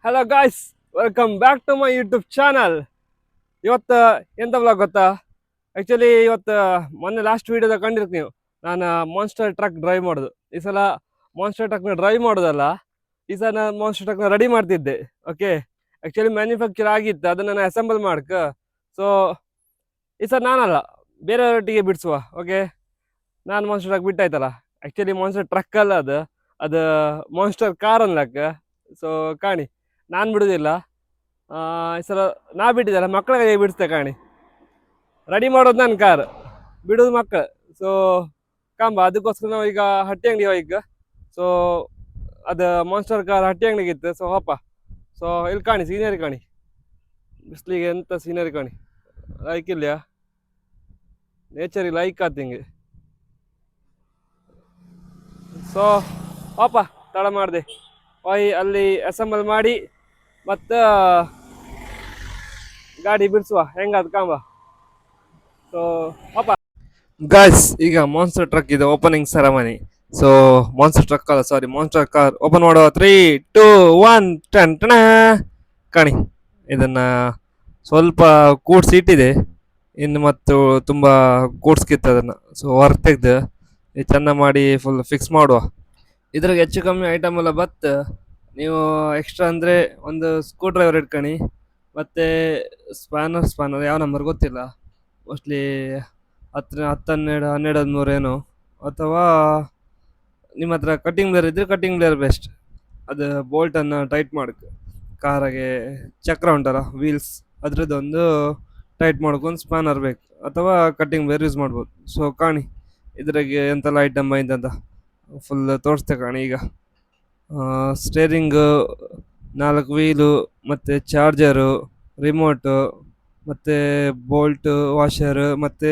Hello guys, welcome back to my YouTube channel. ಇವತ್ತು ಎಂತ blog ಗೊತ್ತಾ? ಆ್ಯಕ್ಚುಲಿ ಇವತ್ತು ಮೊನ್ನೆ ಲಾಸ್ಟ್ ವೀಡಿಯೋದಾಗ ಕಂಡಿರ್ತೀವಿ ನೀವು. ನಾನು ಮಾನ್ಸ್ಟರ್ ಟ್ರಕ್ ಡ್ರೈವ್ ಮಾಡೋದು. ಈ ಸಲ ಮಾನ್ಸ್ಟರ್ ಟ್ರಕ್ನ ಡ್ರೈವ್ ಮಾಡೋದಲ್ಲ, ಈ ಸಲ ನಾನು ಮಾನ್ಸ್ಟರ್ ಟ್ರಕ್ನ ರೆಡಿ ಮಾಡ್ತಿದ್ದೆ. ಓಕೆ, ಆ್ಯಕ್ಚುಲಿ ಮ್ಯಾನುಫ್ಯಾಕ್ಚರ್ ಆಗಿತ್ತು, ಅದನ್ನು ನಾನು ಅಸೆಂಬಲ್ ಮಾಡ್ಕ. ಸೊ ಈ ಸಲ ನಾನಲ್ಲ, ಬೇರೆಯವರೊಟ್ಟಿಗೆ ಬಿಡಿಸುವ. ಓಕೆ, ನಾನು ಮಾನ್ಸ್ಟರ್ ಟ್ರಕ್ ಬಿಟ್ಟಾಯ್ತಲ್ಲ. ಆ್ಯಕ್ಚುಲಿ ಮಾನ್ಸ್ಟರ್ ಟ್ರಕ್ ಅಲ್ಲ, ಅದು ಅದು ಮಾನ್ಸ್ಟರ್ ಕಾರ್ ಅನ್ಲಕ್ಕ. ಸೊ ಕಾಣಿ, ನಾನು ಬಿಡುದಿಲ್ಲ. ಈ ಸಲ ನಾ ಬಿಟ್ಟಿದ್ದಲ್ಲ, ಮಕ್ಕಳ ಕೈಗೆ ಬಿಡಿಸ್ತೆ ಕಾಣಿ. ರೆಡಿ ಮಾಡೋದು ನನ್ನ ಕಾರ್, ಬಿಡೋದು ಮಕ್ಕಳು. ಸೊ ಕಾಂಬ ಅದಕ್ಕೋಸ್ಕರ ನಾವು ಈಗ ಹಟ್ಟಿ ಅಂಗಡಿ ಹೋಗಿ. ಸೊ ಅದು ಮಾನ್ಸ್ಟರ್ ಕಾರ್ ಹಟ್ಟಿ ಅಂಗಡಿಗಿತ್ತು. ಸೊ ಹೋಪ. ಸೊ ಇಲ್ಲಿ ಕಾಣಿ ಸೀನರಿ ಕಾಣಿ, ಬಿಸ್ಲಿಗೆ ಎಂತ ಸೀನರಿ ಕಾಣಿ. ಲೈಕ್ ಇಲ್ಲಯಾ, ನೇಚರಿಗೆ ಲೈಕ್ ಆತ ಹಿಂಗೆ. ಸೊ ಹೋಪ, ತಡ ಮಾಡಿದೆ ಹೋಯ್ ಅಲ್ಲಿ ಅಸೆಂಬಲ್ ಮಾಡಿ ಮತ್ತು ಗಾಡಿ ಬಿಡಿಸುವ ಹೆಂಗಾದ ಕಾಂಬ. ಸೊ ಪಾಪ ಗಾಯ್ಸ್, ಈಗ ಮಾನ್ಸ್ಟರ್ ಟ್ರಕ್ ಇದೆ opening ceremony. So monster truck ಅಲ್ಲ, ಸಾರಿ, ಮಾನ್ಸ್ಟರ್ ಕಾರ್ ಓಪನ್ ಮಾಡುವ. 3, 2, 1 ಟನ್ ಟಣ. ಕಾಣಿ, ಇದನ್ನ ಸ್ವಲ್ಪ ಕೂಡ್ಸಿ ಇಟ್ಟಿದೆ ಇನ್ನು, ಮತ್ತು ತುಂಬ ಕೂಡ್ಸ್ಕಿತ್ತು ಅದನ್ನು. ಸೊ ಹೊರ ತೆಗ್ದು ಚೆಂದ ಮಾಡಿ ಫುಲ್ ಫಿಕ್ಸ್ ಮಾಡುವ. ಇದ್ರಾಗ ಹೆಚ್ಚು ಕಮ್ಮಿ ಐಟಮ್ ಎಲ್ಲ ಬತ್ತು. ನೀವು ಎಕ್ಸ್ಟ್ರಾ ಅಂದರೆ ಒಂದು ಸ್ಕ್ರೂ ಡ್ರೈವರ್ ಇಟ್ಕೊಳ್ಳಿ, ಮತ್ತು ಸ್ಪ್ಯಾನರ್ ಯಾವ ನಂಬರ್ ಗೊತ್ತಿಲ್ಲ, ಮೋಸ್ಟ್ಲಿ 10, 12, 13 ಏನು. ಅಥವಾ ನಿಮ್ಮ ಹತ್ರ ಕಟ್ಟಿಂಗ್ ಬ್ಲೇರ್ ಇದ್ದರೆ ಕಟ್ಟಿಂಗ್ ಬ್ಲೇರ್ ಬೆಸ್ಟ್. ಅದು ಬೋಲ್ಟನ್ನು ಟೈಟ್ ಮಾಡೋಕ್ಕೆ, ಕಾರಾಗೆ ಚಕ್ರ ಉಂಟಲ್ಲ ವೀಲ್ಸ್, ಅದರದ್ದೊಂದು ಟೈಟ್ ಮಾಡ್ಕೊಂಡು ಸ್ಪ್ಯಾನರ್ ಬೇಕು, ಅಥವಾ ಕಟ್ಟಿಂಗ್ ಬ್ಲೇರ್ ಯೂಸ್ ಮಾಡ್ಬೋದು. ಸೊ ಕಾಣಿ ಇದ್ರಾಗೆ ಎಂತೆಲ್ಲ ಐಟಮ್ ಬೈಂದಂತ ಫುಲ್ ತೋರಿಸ್ತೆ ಕಾಣಿ. ಈಗ ಸ್ಟೇರಿಂಗು, 4 ವೀಲು, ಮತ್ತು ಚಾರ್ಜರು, ರಿಮೋಟು, ಮತ್ತು ಬೋಲ್ಟು, ವಾಷರು, ಮತ್ತು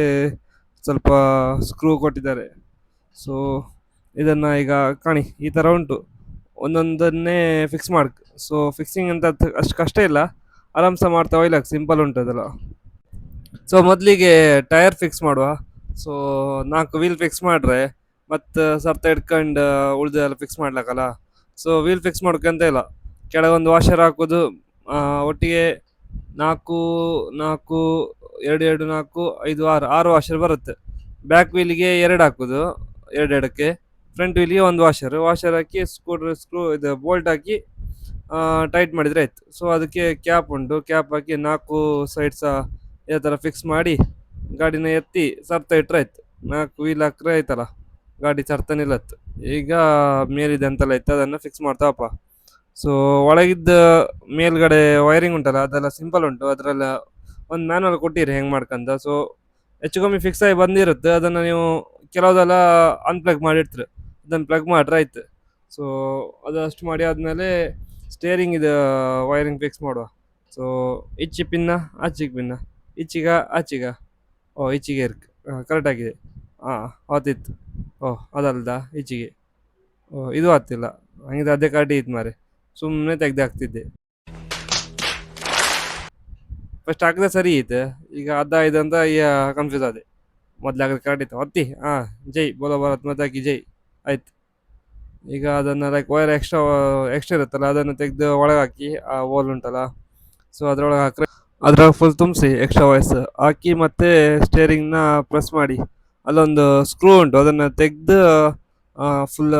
ಸ್ವಲ್ಪ ಸ್ಕ್ರೂ ಕೊಟ್ಟಿದ್ದಾರೆ. ಸೊ ಇದನ್ನು ಈಗ ಕಾಣಿ ಈ ಥರ ಉಂಟು, ಒಂದೊಂದನ್ನೇ ಫಿಕ್ಸ್ ಮಾಡ್ಕ. ಸೊ ಫಿಕ್ಸಿಂಗ್ ಅಂತ ಅಷ್ಟು ಕಷ್ಟ ಇಲ್ಲ, ಆರಾಮ್ಸ ಮಾಡ್ತಾ ಹೋಯ್ಲಕ್ಕೆ, ಸಿಂಪಲ್ ಉಂಟು ಅದೆಲ್ಲ. ಸೊ ಮೊದಲಿಗೆ ಟೈರ್ ಫಿಕ್ಸ್ ಮಾಡುವ. ಸೊ 4 ವೀಲ್ ಫಿಕ್ಸ್ ಮಾಡ್ರೆ ಮತ್ತು ಸರ್ತ ಹಿಡ್ಕೊಂಡು ಉಳಿದೆಲ್ಲ ಫಿಕ್ಸ್ ಮಾಡ್ಲಕ್ಕಲ್ಲ. ಸೊ ವೀಲ್ ಫಿಕ್ಸ್ ಮಾಡೋಕ್ಕಂತ ಇಲ್ಲ, ಕೆಳಗೊಂದು ವಾಷರ್ ಹಾಕೋದು. ಒಟ್ಟಿಗೆ 4, 4, 2, 2, 4, 5, 6 ವಾಷರ್ ಬರುತ್ತೆ. ಬ್ಯಾಕ್ ವೀಲಿಗೆ 2 ಹಾಕೋದು, 2 ಫ್ರಂಟ್ ವೀಲಿಗೆ 1 ವಾಷರ್ ಹಾಕಿ ಸ್ಕ್ರೂ ಇದು ಬೋಲ್ಟ್ ಹಾಕಿ ಟೈಟ್ ಮಾಡಿದರೆ ಆಯ್ತು. ಸೊ ಅದಕ್ಕೆ ಕ್ಯಾಪ್ ಉಂಟು, ಕ್ಯಾಪ್ ಹಾಕಿ 4 ಸೈಡ್ ಸಹ ಇದೇ ಥರ ಫಿಕ್ಸ್ ಮಾಡಿ ಗಾಡಿನ ಎತ್ತಿ ಸರ್ತ ಇಟ್ಟರೆ ಆಯ್ತು. 4 ವೀಲ್ ಹಾಕ್ರೆ ಆಯ್ತಲ್ಲ, ಗಾಡಿ ಸರ್ತ ನಿಲ್ಲತ್ತು. ಈಗ ಮೇಲಿದೆ ಅಂತೆಲ್ಲ ಇತ್ತು, ಅದನ್ನು ಫಿಕ್ಸ್ ಮಾಡ್ತಾವಪ್ಪ. ಸೊ ಒಳಗಿದ್ದ ಮೇಲ್ಗಡೆ ವೈರಿಂಗ್ ಉಂಟಲ್ಲ, ಅದೆಲ್ಲ ಸಿಂಪಲ್ ಉಂಟು. ಅದರೆಲ್ಲ ಒಂದು ಮ್ಯಾನುವಲ್ ಕೊಟ್ಟಿರಿ ಹೆಂಗೆ ಮಾಡ್ಕಂತ. ಸೊ ಹೆಚ್ಚು ಕಮ್ಮಿ ಫಿಕ್ಸ್ ಆಗಿ ಬಂದಿರುತ್ತೆ, ಅದನ್ನು ನೀವು ಕೆಲವುದೆಲ್ಲ ಅನ್ಪ್ಲಗ್ ಮಾಡಿರ್ತೀರಿ, ಅದನ್ನು ಪ್ಲಗ್ ಮಾಡ್ರೆ ಆಯ್ತು. ಸೊ ಅದಷ್ಟು ಮಾಡಿ ಆದಮೇಲೆ ಸ್ಟೇರಿಂಗ್ ಇದು ವೈರಿಂಗ್ ಫಿಕ್ಸ್ ಮಾಡುವ. ಸೊ ಇಚ್ಚಿ ಪಿನ್ನ ಆಚಿಗೆ ಪಿನ್ನ, ಈಚಿಗ ಆಚಿಗ, ಓ ಈಚಿಗೆ ಇರ್ಕ್ ಕರೆಕ್ಟಾಗಿದೆ. ಹಾಂ ಆತಿತ್ತು. ಓಹ್ ಅದಲ್ದಾ ಈಚಿಗೆ, ಓಹ್ ಇದು ಆಗ್ತಿಲ್ಲ, ಹಂಗಿದ್ರೆ ಅದೇ ಕರೆಕ್ಟ್ ಇತ್ತು ಮಾರೆ, ಸುಮ್ಮನೆ ತೆಗ್ದು ಹಾಕ್ತಿದ್ದೆ. ಫಸ್ಟ್ ಹಾಕಿದ್ರೆ ಸರಿ ಇತ್ತು, ಈಗ ಅದ ಇದು ಅಂತ ಈಗ ಕನ್ಫ್ಯೂಸ್ ಆದೆ. ಮೊದಲು ಹಾಕಿದ್ರೆ ಕರೆಕ್ಟ್ ಇತ್ತು, ಹೊತ್ತಿ ಹಾಂ ಜೈ ಬೋಲೋ ಭಾರತ್ ಮತ್ತೆ ಹಾಕಿ ಜೈ ಆಯ್ತು. ಈಗ ಅದನ್ನು ಲೈಕ್ ವೈರ್ ಎಕ್ಸ್ಟ್ರಾ ಇರುತ್ತಲ್ಲ, ಅದನ್ನು ತೆಗೆದು ಒಳಗೆ ಹಾಕಿ ಆ ಹೋಲ್ ಉಂಟಲ್ಲ, ಸೊ ಅದರೊಳಗೆ ಹಾಕಿದ್ರೆ ಅದ್ರೊಳಗೆ ಫುಲ್ ತುಂಬಿಸಿ ಎಕ್ಸ್ಟ್ರಾ ವೈರ್ಸ್ ಹಾಕಿ, ಮತ್ತು ಸ್ಟೇರಿಂಗ್ನ ಪ್ರೆಸ್ ಮಾಡಿ ಅಲ್ಲೊಂದು ಸ್ಕ್ರೂ ಉಂಟು, ಅದನ್ನು ತೆಗೆದು ಫುಲ್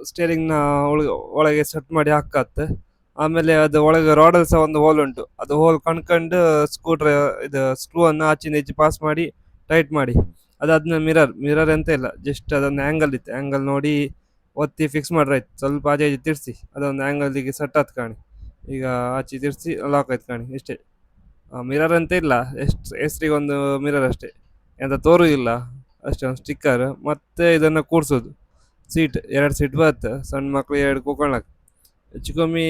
ಸ್ಟೇರಿಂಗ್ನ ಒಳಗೆ ಸೆಟ್ ಮಾಡಿ ಹಾಕತ್ತೆ. ಆಮೇಲೆ ಅದು ಒಳಗೆ ರಾಡಲ್ಲಿ ಸಹ ಒಂದು ಹೋಲ್ ಉಂಟು, ಅದು ಹೋಲ್ ಕಣ್ಕೊಂಡು ಇದು ಸ್ಕ್ರೂವನ್ನು ಆಚಿಂದ ಈಚೆ ಪಾಸ್ ಮಾಡಿ ಟೈಟ್ ಮಾಡಿ. ಅದಾದ್ಮೇಲೆ ಮಿರರ್ ಎಂತ ಇಲ್ಲ, ಜಸ್ಟ್ ಅದೊಂದು ಆ್ಯಂಗಲ್ ಇತ್ತು, ಆ್ಯಂಗಲ್ ನೋಡಿ ಒತ್ತಿ ಫಿಕ್ಸ್ ಮಾಡ್ರೆ ಆಯ್ತು. ಸ್ವಲ್ಪ ಆಚೆ ಈಚೆ ತಿರ್ಸಿ ಅದೊಂದು ಆ್ಯಂಗಲ್ಗೆ ಸೆಟ್ ಆಯ್ತು ಕಾಣಿ. ಈಗ ಆಚೆ ತಿರ್ಸಿ ಲಾಕ್ ಆಯ್ತು ಕಾಣಿ, ಇಷ್ಟೇ. ಮಿರರ್ ಅಂತ ಇಲ್ಲ, ಹೆಸ್ರಿಗೆ ಒಂದು ಮಿರರ್ ಅಷ್ಟೇ, ಎಂತ ತೋರು ಇಲ್ಲ ಅಷ್ಟೇ, ಒಂದು ಸ್ಟಿಕ್ಕರ್. ಮತ್ತು ಇದನ್ನು ಕೂರಿಸೋದು, ಸೀಟ್ 2 ಸೀಟ್ ಬರುತ್ತೆ, ಸಣ್ಣ ಮಕ್ಳು 2 ಕೂತ್ಕೊಳ್ಳಕ್ಕೆ. ಹೆಚ್ಚು ಕಮ್ಮಿ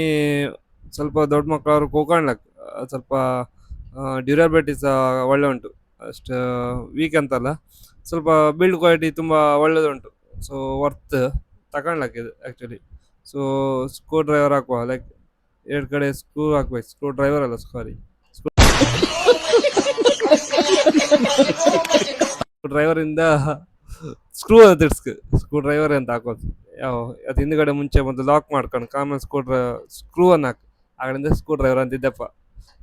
ಸ್ವಲ್ಪ ದೊಡ್ಡ ಮಕ್ಕಳು ಅವ್ರು ಕೂತ್ಕೊಳ್ಳಕ್ಕೆ ಸ್ವಲ್ಪ ಡ್ಯೂರಬಿಲಿಟಿ ಸಹ ಒಳ್ಳೆ ಉಂಟು, ಅಷ್ಟು ವೀಕ್ ಅಂತಲ್ಲ, ಸ್ವಲ್ಪ ಬಿಲ್ಡ್ ಕ್ವಾಲಿಟಿ ತುಂಬ ಒಳ್ಳೆಯದುಂಟು. ಸೊ ವರ್ತ್ ತಗೊಳ್ಲಕ್ಕೆ ಇದು ಆ್ಯಕ್ಚುಲಿ. ಸೊ ಸ್ಕ್ರೂ ಡ್ರೈವರ್ ಹಾಕುವ, ಲೈಕ್ 2 ಕಡೆ ಸ್ಕ್ರೂ ಹಾಕ್ಬೇಕು, ಸ್ಕ್ರೂ ಡ್ರೈವರ್ ಅಲ್ಲ ಸಾರಿ, ಡ್ರೈವರಿಂದ ಸ್ಕ್ರೂ ಅಂತ ತಿರ್ಸ್ಕು, ಸ್ಕ್ರೂ ಡ್ರೈವರ್ ಅಂತ ಹಾಕೋದು. ಯಾವ ಅದು ಹಿಂದ್ಗಡೆ ಮುಂಚೆ ಮೊದಲು ಲಾಕ್ ಮಾಡ್ಕೊಂಡು ಆಮೇಲೆ ಸ್ಕ್ರೂ ಅನ್ನು ಹಾಕಿ ಆಗಲಿಂದ ಸ್ಕ್ರೂ ಡ್ರೈವರ್ ಅಂತಿದ್ದಪ್ಪ.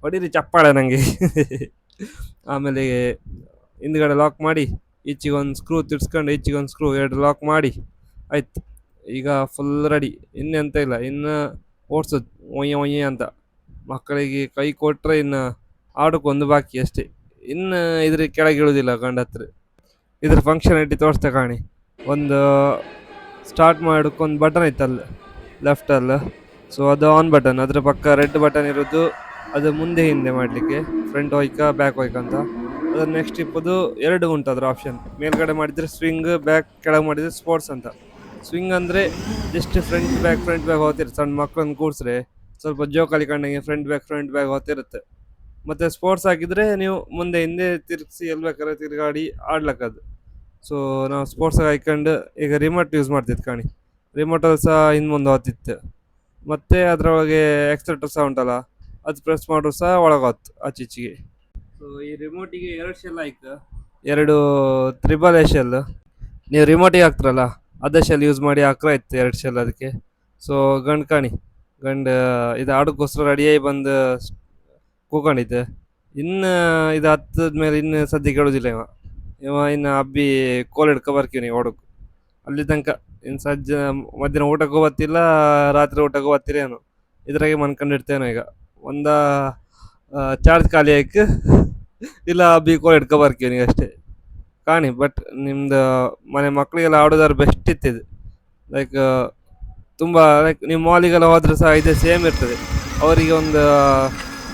ಹೊಡೀರಿ ಚಪ್ಪಾಳೆ ನನಗೆ. ಆಮೇಲೆ ಹಿಂದ್ಗಡೆ ಲಾಕ್ ಮಾಡಿ ಈಚೆಗೆ ಒಂದು ಸ್ಕ್ರೂ ತಿರ್ಸ್ಕೊಂಡು ಈಚೆಗೆ ಒಂದು ಸ್ಕ್ರೂ ಎರಡು ಲಾಕ್ ಮಾಡಿ ಆಯ್ತು. ಈಗ ಫುಲ್ ರೆಡಿ, ಇನ್ನೆಂತ ಇಲ್ಲ, ಇನ್ನು ಓಡಿಸೋದು ಒಯ್ಯ ಒಯ್ಯ ಅಂತ. ಮಕ್ಕಳಿಗೆ ಕೈ ಕೊಟ್ಟರೆ ಇನ್ನು ಆಡೋಕ್ಕೊಂದು ಬಾಕಿ ಅಷ್ಟೇ, ಇನ್ನು ಇದ್ರ ಕೆಳಗೆ ಇಳೋದಿಲ್ಲ ಗಂಡ ಹತ್ರ. ಇದ್ರ ಫಂಕ್ಷನಾಲಿಟಿ ತೋರಿಸ್ತಾ ಕಾಣಿ. ಒಂದು ಸ್ಟಾರ್ಟ್ ಮಾಡೋಕ್ಕೊಂದು ಬಟನ್ ಐತಲ್ಲ ಲೆಫ್ಟಲ್ಲ, ಸೊ ಅದು ಆನ್ ಬಟನ್. ಅದ್ರ ಪಕ್ಕ ರೆಡ್ ಬಟನ್ ಇರೋದು ಅದು ಮುಂದೆ ಹಿಂದೆ ಮಾಡಲಿಕ್ಕೆ, ಫ್ರಂಟ್ ಹೋಯ್ಕ ಬ್ಯಾಕ್ ಹೋಯ್ಕ ಅಂತ. ಅದ್ರ ನೆಕ್ಸ್ಟ್ ಇಪ್ಪದು ಎರಡು ಉಂಟು ಅದ್ರ ಆಪ್ಷನ್. ಮೇಲ್ಗಡೆ ಮಾಡಿದರೆ ಸ್ವಿಂಗ್, ಬ್ಯಾಕ್ ಕೆಳಗೆ ಮಾಡಿದರೆ ಸ್ಪೋರ್ಟ್ಸ್ ಅಂತ. ಸ್ವಿಂಗ್ ಅಂದರೆ ಜಸ್ಟ್ ಫ್ರಂಟ್ ಬ್ಯಾಕ್ ಹೋಗ್ತಿರುತ್ತೆ. ಸಣ್ಣ ಮಕ್ಕಳನ್ನ ಕೂರಿಸ್ರೆ ಸ್ವಲ್ಪ ಜೋಕಾಲಿ ಕಂಡಂಗೆ ಫ್ರಂಟ್ ಬ್ಯಾಕ್ ಹೋಗ್ತಿರುತ್ತೆ. ಮತ್ತು ಸ್ಪೋರ್ಟ್ಸ್ ಹಾಕಿದರೆ ನೀವು ಮುಂದೆ ಹಿಂದೆ ತಿರುಗಿಸಿ ಎಲ್ಲಿ ಬೇಕಾದ್ರೆ ತಿರುಗಾಡಿ ಆಡ್ಲಕ್ಕದು. ಸೊ ನಾವು ಸ್ಪೋರ್ಟ್ಸಾಗಿ ಹಾಕ್ಕೊಂಡು ಈಗ ರಿಮೋಟ್ ಯೂಸ್ ಮಾಡ್ತಿತ್ತು ಕಾಣಿ. ರಿಮೋಟಲ್ಲಿ ಸಹ ಹಿಂದೆ ಮುಂದೆ ಹೋಗ್ತಿತ್ತು. ಮತ್ತು ಅದರೊಳಗೆ ಎಕ್ಸೆಟ್ರ್ ಸಹ ಉಂಟಲ್ಲ, ಅದು ಪ್ರೆಸ್ ಮಾಡಿದ್ರು ಸಹ ಒಳಗೆ ಹೋಯ್ತು ಆಚೀಚೆಗೆ. ಸೊ ಈ ರಿಮೋಟಿಗೆ ಎರಡು ಶೆಲ್ ಆಯ್ತು, ಎರಡು ತ್ರಿಬಲ್ ಎ ಶೆಲ್. ನೀವು ರಿಮೋಟಿಗೆ ಹಾಕ್ತಿರಲ್ಲ ಅದೇ ಶೆಲ್ ಯೂಸ್ ಮಾಡಿ ಹಾಕ್ರೆ ಆಯ್ತು, ಎರಡು ಶೆಲ್ ಅದಕ್ಕೆ. ಸೊ ಗಂಡು ಕಾಣಿ, ಗಂಡು ಇದು ಆಡೋಕ್ಕೋಸ್ಕರ ರೆಡಿಯಾಗಿ ಬಂದು ಕೂಕೊಂಡಿದ್ದೆ. ಇನ್ನು ಇದು ಹತ್ತದ ಮೇಲೆ ಇನ್ನು ಸದ್ಯ ಕೇಳೋದಿಲ್ಲ ಇನ್ನು ಹಬ್ಬಿ ಕೋಲ್ ಹಿಡ್ಕೊ ಬರ್ತೀವಿ ಓಡೋಕೆ. ಅಲ್ಲಿ ತನಕ ಇನ್ನು ಮಧ್ಯಾಹ್ನ ಊಟಕ್ಕೂ ಬರ್ತಿಲ್ಲ, ರಾತ್ರಿ ಊಟಕ್ಕೂ ಬರ್ತೀರಿ ಏನೋ, ಇದ್ರಾಗೆ ಮನ್ಕೊಂಡಿರ್ತೇನೋ. ಈಗ ಒಂದು ಚಾರ್ಜ್ ಖಾಲಿ ಆಯ್ಕೆ ಇಲ್ಲ ಹಬ್ಬಿ ಕೋಲ್ ಹಿಡ್ಕೊ ಬರ್ತೀವಿ ನೀವು ಅಷ್ಟೇ ಕಾಣಿ. ಬಟ್ ನಿಮ್ದು ಮನೆ ಮಕ್ಕಳಿಗೆಲ್ಲ ಆಡೋದಾದ್ರೆ ಬೆಸ್ಟ್ ಇತ್ತಿದು. ಲೈಕ್ ತುಂಬ ಲೈಕ್ ನೀವು ಮಾಲಿಗೆಲ್ಲ ಹೋದ್ರೆ ಸಹ ಇದೇ ಸೇಮ್ ಇರ್ತದೆ. ಅವರಿಗೆ ಒಂದು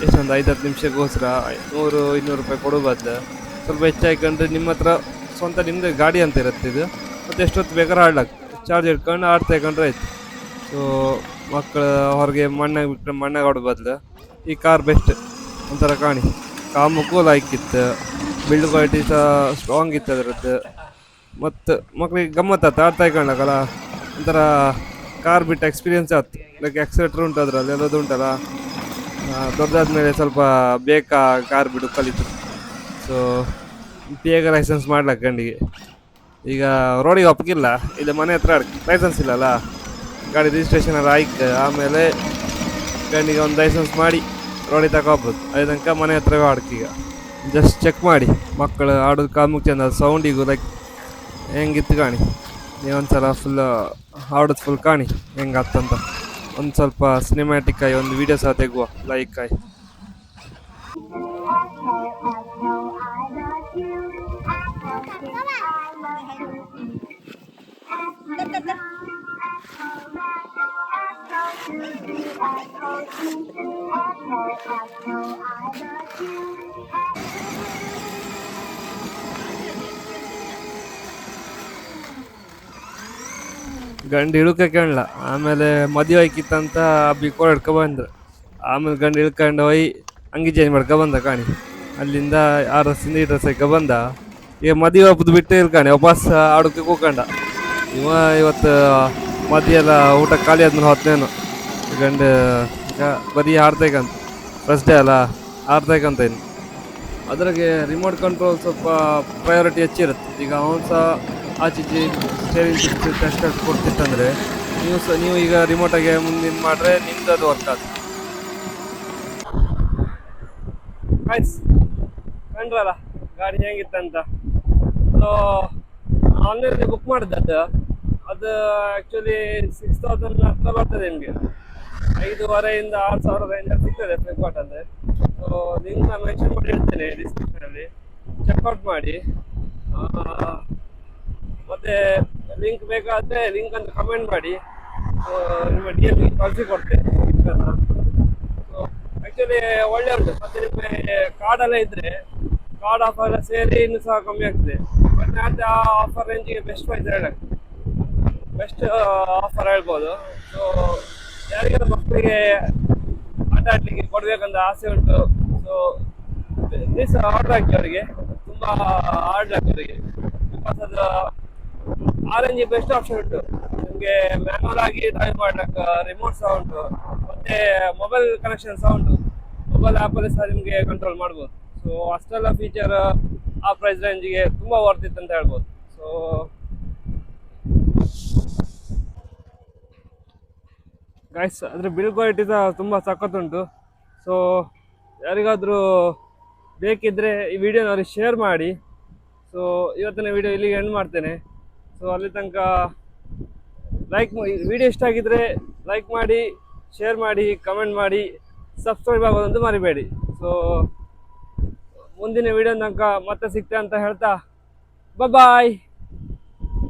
ಎಷ್ಟೊಂದು 5-10 ನಿಮಿಷಕ್ಕೋಸ್ಕರ 100-200 ರೂಪಾಯಿ ಕೊಡೋ ಬದಲು ಸ್ವಲ್ಪ ಹೆಚ್ಚಾಯ್ಕೊಂಡ್ರೆ ನಿಮ್ಮ ಹತ್ರ ಸ್ವಂತ ನಿಮ್ಮದೇ ಗಾಡಿ ಅಂತ ಇರುತ್ತೆ ಇದು. ಮತ್ತು ಎಷ್ಟೊತ್ತು ಬೇಕಾದ್ರೆ ಆಡ್ಲಾಕ ಚಾರ್ಜ್ ಇಟ್ಕೊಂಡು ಆಡ್ತಾ ಇಕೊಂಡ್ರೆ ಆಯ್ತು. ಸೊ ಮಕ್ಕಳು ಹೊರಗೆ ಮಣ್ಣಾಗಿ ಬಿಟ್ಟರೆ ಮಣ್ಣಾಗ ಆಡೋ ಬದಲು ಈ ಕಾರ್ ಬೆಸ್ಟ್. ಒಂಥರ ಕಾಣಿ ಕಾಮಕ್ಕೂ ಲೈಕ್ ಇತ್ತು, ಬಿಲ್ಡ್ ಕ್ವಾಲಿಟಿ ಸಹ ಸ್ಟ್ರಾಂಗ್ ಇತ್ತು ಅದರದ್ದು. ಮತ್ತು ಮಕ್ಳಿಗೆ ಗಮ್ಮತ್ತಾಯ್ತು ಆಡ್ತಾ ಇಕೊಂಡಾಗಲ್ಲ, ಒಂಥರ ಕಾರ್ ಬಿಟ್ಟು ಎಕ್ಸ್ಪೀರಿಯನ್ಸ್ ಆಯ್ತು. ಲೈಕ್ ಎಕ್ಸೆಟ್ರ್ ಉಂಟು ಅದರಲ್ಲಿ ಎಲ್ಲದು ಉಂಟಲ್ಲ, ದೊಡ್ಡದಾದ್ಮೇಲೆ ಸ್ವಲ್ಪ ಬೇಕಾ ಕಾರ್ ಬಿಡು ಕಲಿತು. ಸೊ ಬೇಗ ಲೈಸೆನ್ಸ್ ಮಾಡ್ಲಕ್ಕ ಗಂಡಿಗೆ. ಈಗ ರೋಡಿಗೆ ಒಪ್ಪಗಿಲ್ಲ, ಇಲ್ಲ ಮನೆ ಹತ್ರ ಲೈಸೆನ್ಸ್ ಇಲ್ಲಲ್ಲ, ಗಾಡಿ ರಿಜಿಸ್ಟ್ರೇಷನ್ ಎಲ್ಲ ಆಯ್ತು ಆಮೇಲೆ ಗಂಡಿಗೆ ಒಂದು ಲೈಸೆನ್ಸ್ ಮಾಡಿ ರೋಡಿಗೆ ತಗೋಬೋದು. ಅದೇ ತನಕ ಮನೆ ಹತ್ರವೇ ಆಡ್ಕೀಗ ಜಸ್ಟ್ ಚೆಕ್ ಮಾಡಿ ಮಕ್ಕಳು ಆಡೋದು ಕಾಮುಕ್ ಚೆಂದ. ಸೌಂಡಿಗೂ ಲೈಕ್ ಹೆಂಗಿತ್ತು ಕಾಣಿ. ನೀವೊಂದು ಸಲ ಫುಲ್ ಆಡೋದು ಫುಲ್ ಕಾಣಿ ಹೆಂಗಾಗ್ತಂತ. ಒಂದು ಸ್ವಲ್ಪ ಸಿನಿಮ್ಯಾಟಿಕ್ ಆಗಿ ಒಂದು ವೀಡಿಯೋ ಸಹ ತೆಗುವ ಲೈಕ್ ಆಗಿ. ಗಂಡು ಇಳ್ಕೆ ಕೇಳಲ್ಲ, ಆಮೇಲೆ ಮದುವೆ ಆಯ್ಕಿತ್ತಂತ ಬಿಕೋರ್ ಹಿಡ್ಕೊಬಂದ್ರು. ಆಮೇಲೆ ಗಂಡು ಇಳ್ಕೊಂಡು ಹೋಗಿ ಅಂಗಿ ಚೇಂಜ್ ಮಾಡ್ಕೊಬಂದ ಕಾಣಿ. ಅಲ್ಲಿಂದ ಆ ಡ್ರೆಸ್ಸಿಂದ ಈ ಡ್ರೆಸ್ ಹಾಕೊ ಬಂದ. ಈಗ ಮದುವೆ ಹಬ್ಬದ ಬಿಟ್ಟು ಇಳ್ಕಾಣಿ ವಾಪಸ್ ಆಡೋಕ್ಕೆ ಕೂಕಂಡ. ಇವತ್ತು ಮದುವೆ ಎಲ್ಲ ಊಟ ಖಾಲಿ ಆದ್ಮೇಲೆ ಹೊತ್ತೇನು ಗಂಡು ಈಗ ಬರೀ ಆಡ್ತೈಕಂತ. ಫಸ್ಟ್ ಡೇ ಅಲ್ಲ ಆಡ್ತೈಕಂತ. ಇನ್ನು ಅದ್ರಾಗೆ ರಿಮೋಟ್ ಕಂಟ್ರೋಲ್ ಸ್ವಲ್ಪ ಪ್ರಯಾರಿಟಿ ಹೆಚ್ಚಿರುತ್ತೆ. ಈಗ ಅವನು ಸಹ ಆಚೀಚೆ ಸ್ಟೇರಿಂಗ್ ಟೆಸ್ಟ್ ಕೊಡ್ತಿತ್ತಂದರೆ ನೀವು ಈಗ ರಿಮೋಟಾಗೆ ಮುಂದಿನ ಮಾಡಿದ್ರೆ ನಿಮ್ದು ಅದು ವರ್ಕ್ ಆಗುತ್ತೆ. ಆಯ್ತು ಕಂಡ್ರಲ್ಲ ಗಾಡಿ ಹೇಗಿತ್ತಂತ. ಸೊ ಆನ್ಲೈನಲ್ಲಿ ಬುಕ್ ಮಾಡಿದ್ದದ್ದು ಅದು ಆ್ಯಕ್ಚುಲಿ 6000 ಹತ್ರ ಬರ್ತದೆ ನಿಮಗೆ. 5,500-6,000 ರೇಂಜಲ್ಲಿ ಸಿಗ್ತದೆ ಫ್ಲಿಪ್ಕಾರ್ಟಲ್ಲಿ. ಸೊ ಲಿಂಕ್ ನಾನು ಮೆನ್ಷನ್ ಮಾಡಿರ್ತೇನೆ ಡಿಸ್ಕ್ರಿಪ್ಷನಲ್ಲಿ, ಚೆಕ್ಔಟ್ ಮಾಡಿ. ಮತ್ತು ಲಿಂಕ್ ಬೇಕಾದರೆ ಲಿಂಕ್ ಅಂತ ಕಮೆಂಟ್ ಮಾಡಿ, ನಿಮ್ಮ ಡಿಎಲ್ಗೆ ಕಳಿಸಿಕೊಡ್ತೇನೆ ಲಿಂಕನ್ನು. ಸೊ ಆ್ಯಕ್ಚುಲಿ ಒಳ್ಳೆ ಉಂಟು. ಮತ್ತು ನಿಮಗೆ ಕಾರ್ಡೆಲ್ಲ ಇದ್ದರೆ ಕಾರ್ಡ್ ಆಫರ್ ಎಲ್ಲ ಸೇರಿ ಇನ್ನೂ ಸಹ ಕಮ್ಮಿ ಆಗ್ತದೆ. ಮತ್ತು ಆ ಆಫರ್ ರೇಂಜಿಗೆ ಬೆಸ್ಟ್ ಪ್ರೈಸ್ ಹೇಳಕ್ಕೆ ಬೆಸ್ಟ್ ಆಫರ್ ಹೇಳ್ಬೋದು. ಸೊ ಯಾರಿಗೆಲ್ಲ ಮಕ್ಕಳಿಗೆ ಆಟ ಆಡಲಿಕ್ಕೆ ಕೊಡಬೇಕಂತ ಆಸೆ ಉಂಟು, ಸೊ ಪ್ಲೀಸ್ ಆರ್ಡರ್ ಹಾಕಿ ಅವರಿಗೆ, ತುಂಬ ಆರ್ಡರ್ ಹಾಕಿ ಅವರಿಗೆ. ಬಿಕಾಸ್ ಅದು ಆರೆಂಜ್ ಬೆಸ್ಟ್ ಆಪ್ಷನ್ ಉಂಟು ನಿಮಗೆ. ಮ್ಯಾನುವಲ್ ಆಗಿ ಡ್ರೈವ್ ಮಾಡ್ಲಿಕ್ಕೆ ರಿಮೋಟ್ ಸಹ ಉಂಟು, ಮತ್ತು ಮೊಬೈಲ್ ಕನೆಕ್ಷನ್ ಸಹ ಉಂಟು. ಮೊಬೈಲ್ ಆ್ಯಪಲ್ಲಿ ಸಹ ನಿಮಗೆ ಕಂಟ್ರೋಲ್ ಮಾಡ್ಬೋದು. ಸೊ ಅಷ್ಟೆಲ್ಲ ಫೀಚರ್ ಆ ಪ್ರೈಸ್ ರೇಂಜಿಗೆ ತುಂಬ ವರ್ತ್ ಇತ್ತು ಅಂತ ಹೇಳ್ಬೋದು. ಸೊ ಗೈಸ್ ಅದ್ರ ಬಿಲ್ ಕ್ವಾಲಿಟಿ ಸಹ ತುಂಬ ಸಖತ್ತುಂಟು. ಸೊ ಯಾರಿಗಾದರೂ ಬೇಕಿದ್ದರೆ ಈ ವಿಡಿಯೋನ ಅವ್ರಿಗೆ ಶೇರ್ ಮಾಡಿ. ಸೊ ಇವತ್ತಿನ ವಿಡಿಯೋ ಇಲ್ಲಿಗೆ ಎಂಡ್ ಮಾಡ್ತೇನೆ. ಸೊ ಅಲ್ಲಿ ತನಕ ವಿಡಿಯೋ ಇಷ್ಟ ಆಗಿದ್ರೆ ಲೈಕ್ ಮಾಡಿ, ಶೇರ್ ಮಾಡಿ, ಕಮೆಂಟ್ ಮಾಡಿ, ಸಬ್ಸ್ಕ್ರೈಬ್ ಆಗೋದಂತೂ ಮರಿಬೇಡಿ. ಸೊ ಮುಂದಿನ ವಿಡಿಯೋ ತನಕ ಮತ್ತೆ ಸಿಗ್ತೇನೆ ಅಂತ ಹೇಳ್ತಾ ಬಾಯ್.